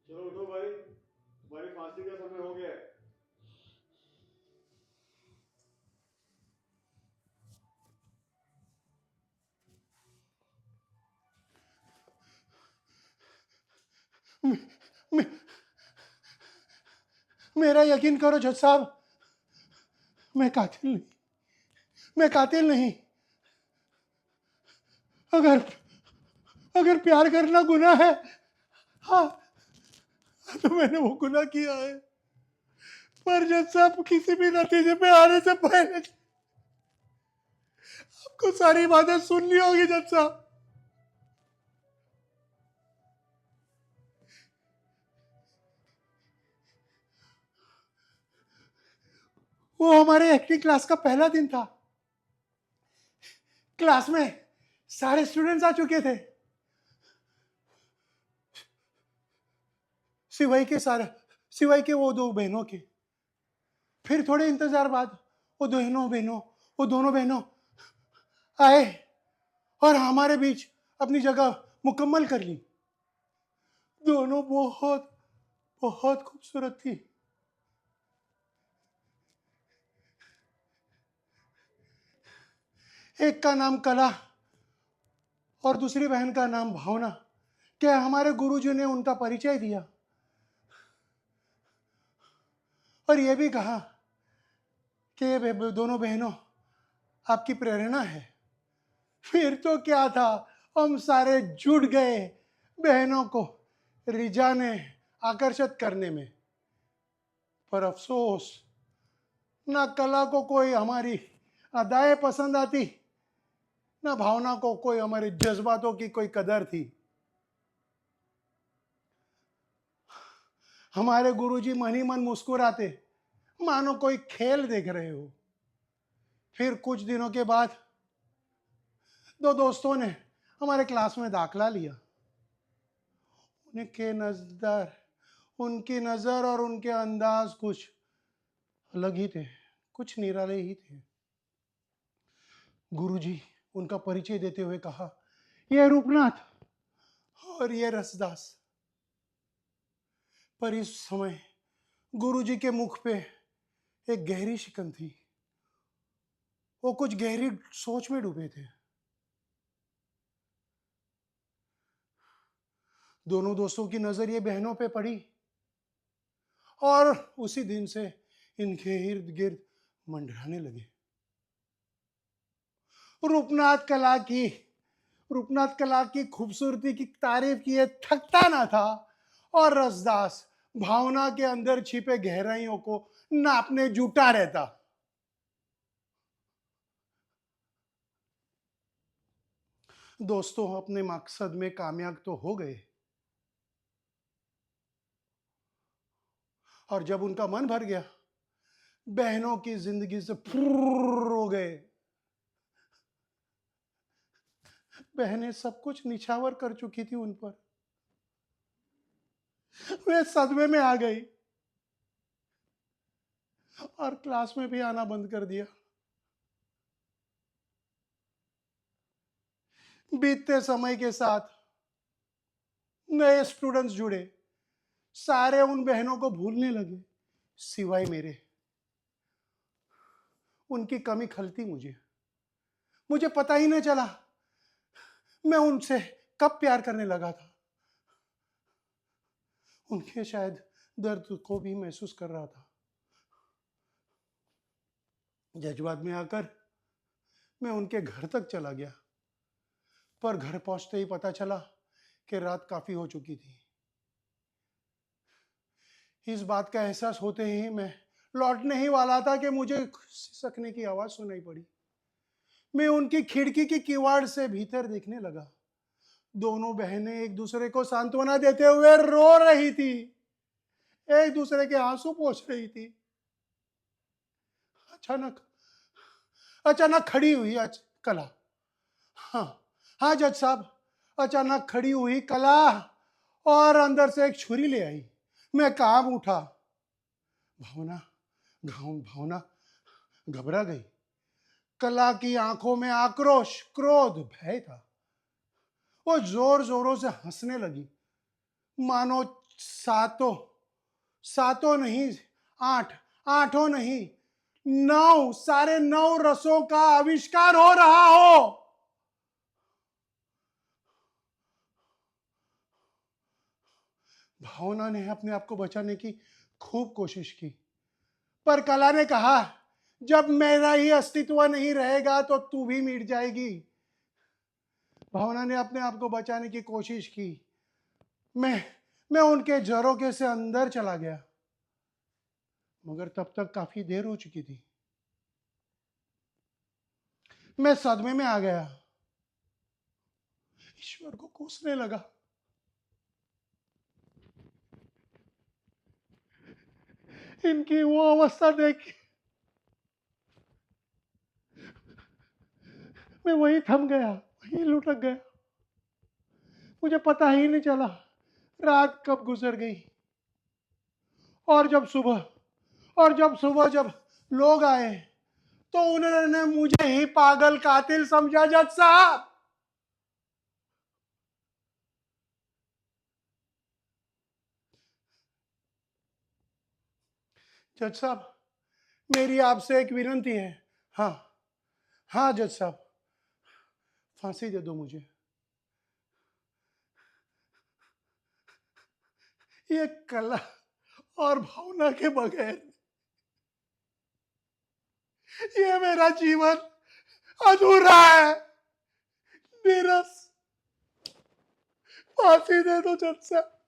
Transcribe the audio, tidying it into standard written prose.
चलो उठो भाई, तुम्हारी फांसी का समय हो गया है। मे, मेरा यकीन करो जज साहब, मैं कातिल नहीं, मैं कातिल नहीं। अगर अगर प्यार करना गुनाह है, हाँ, तो मैंने वो गुनाह किया है। पर जज साहब, किसी भी नतीजे पे आने से पहले आपको सारी बातें सुननी होगी जज साहब। वो हमारे एक्टिंग क्लास का पहला दिन था। क्लास में सारे स्टूडेंट्स आ चुके थे, सिवाय के वो दो बहनों के। फिर थोड़े इंतजार बाद वो दोनों बहनों आए और हमारे बीच अपनी जगह मुकम्मल कर ली। दोनों बहुत बहुत खूबसूरत थी। एक का नाम कला और दूसरी बहन का नाम भावना। क्या हमारे गुरुजी ने उनका परिचय दिया और यह भी कहा कि ये दोनों बहनों आपकी प्रेरणा है। फिर तो क्या था, हम सारे जुट गए बहनों को रिझाने, आकर्षित करने में। पर अफसोस, ना कला को कोई हमारी अदाएं पसंद आती, ना भावना को कोई हमारे जज्बातों की कोई कदर थी। हमारे गुरुजी मन ही मन मुस्कुराते, मानो कोई खेल देख रहे हो। फिर कुछ दिनों के बाद दो दोस्तों ने हमारे क्लास में दाखला लिया। उनके नजर उनकी नजर और उनके अंदाज कुछ अलग ही थे, कुछ निराले ही थे। गुरुजी उनका परिचय देते हुए कहा, यह रूपनाथ और यह रसदास। पर इस समय गुरुजी के मुख पे एक गहरी शिकन थी। वो कुछ गहरी सोच में डूबे थे। दोनों दोस्तों की नजर ये बहनों पे पड़ी और उसी दिन से इनके इर्द गिर्द मंडराने लगे। रूपनाथ कला की रूपनाथ कला की खूबसूरती की तारीफ किए थकता ना था और रसदास भावना के अंदर छिपे गहराइयों को नापने जुटा रहता। दोस्तों अपने मकसद में कामयाब तो हो गए, और जब उनका मन भर गया, बहनों की जिंदगी से फुर्र हो गए। बहनें सब कुछ निछावर कर चुकी थी उन पर। वे सदमे में आ गई और क्लास में भी आना बंद कर दिया। बीतते समय के साथ नए स्टूडेंट्स जुड़े, सारे उन बहनों को भूलने लगे सिवाय मेरे। उनकी कमी खलती मुझे मुझे पता ही नहीं चला मैं उनसे कब प्यार करने लगा था। उनके शायद दर्द को भी महसूस कर रहा था। जज्बात में आकर मैं उनके घर तक चला गया, पर घर पहुंचते ही पता चला कि रात काफी हो चुकी थी। इस बात का एहसास होते ही मैं लौटने ही वाला था कि मुझे सिसकने की आवाज सुनाई पड़ी। मैं उनकी खिड़की की किवाड़ से भीतर देखने लगा। दोनों बहनें एक दूसरे को सांत्वना देते हुए रो रही थी, एक दूसरे के आंसू पोंछ रही थी। अचानक अचानक खड़ी हुई कला। हाँ, हाँ जज साहब, अचानक खड़ी हुई कला और अंदर से एक छुरी ले आई। मैं कांप उठा। भावना भावना घबरा गई। कला की आंखों में आक्रोश, क्रोध, भय था। वो जोर जोरों से हंसने लगी, मानो सातों, सातों नहीं, आठ, आठों नहीं, 9, सारे 9 रसों का आविष्कार हो रहा हो। भावना ने अपने आप को बचाने की खूब कोशिश की, पर कला ने कहा, जब मेरा ही अस्तित्व नहीं रहेगा तो तू भी मिट जाएगी। भावना ने अपने आप को बचाने की कोशिश की। मैं उनके झरोखे से अंदर चला गया, मगर तब तक काफी देर हो चुकी थी। मैं सदमे में आ गया, ईश्वर को कोसने लगा। इनकी वो अवस्था देख मैं वहीं थम गया, वहीं लुढ़क गया। मुझे पता ही नहीं चला रात कब गुजर गई। और जब सुबह जब लोग आए तो उन्होंने मुझे ही पागल कातिल समझा। जज साहब, जज साहब, मेरी आपसे एक विनती है। हाँ, हाँ जज साहब, फांसी दे दो मुझे। ये कला और भावना के बगैर ये मेरा जीवन अधूरा है, नीरस। फांसी दे दो जज साहब।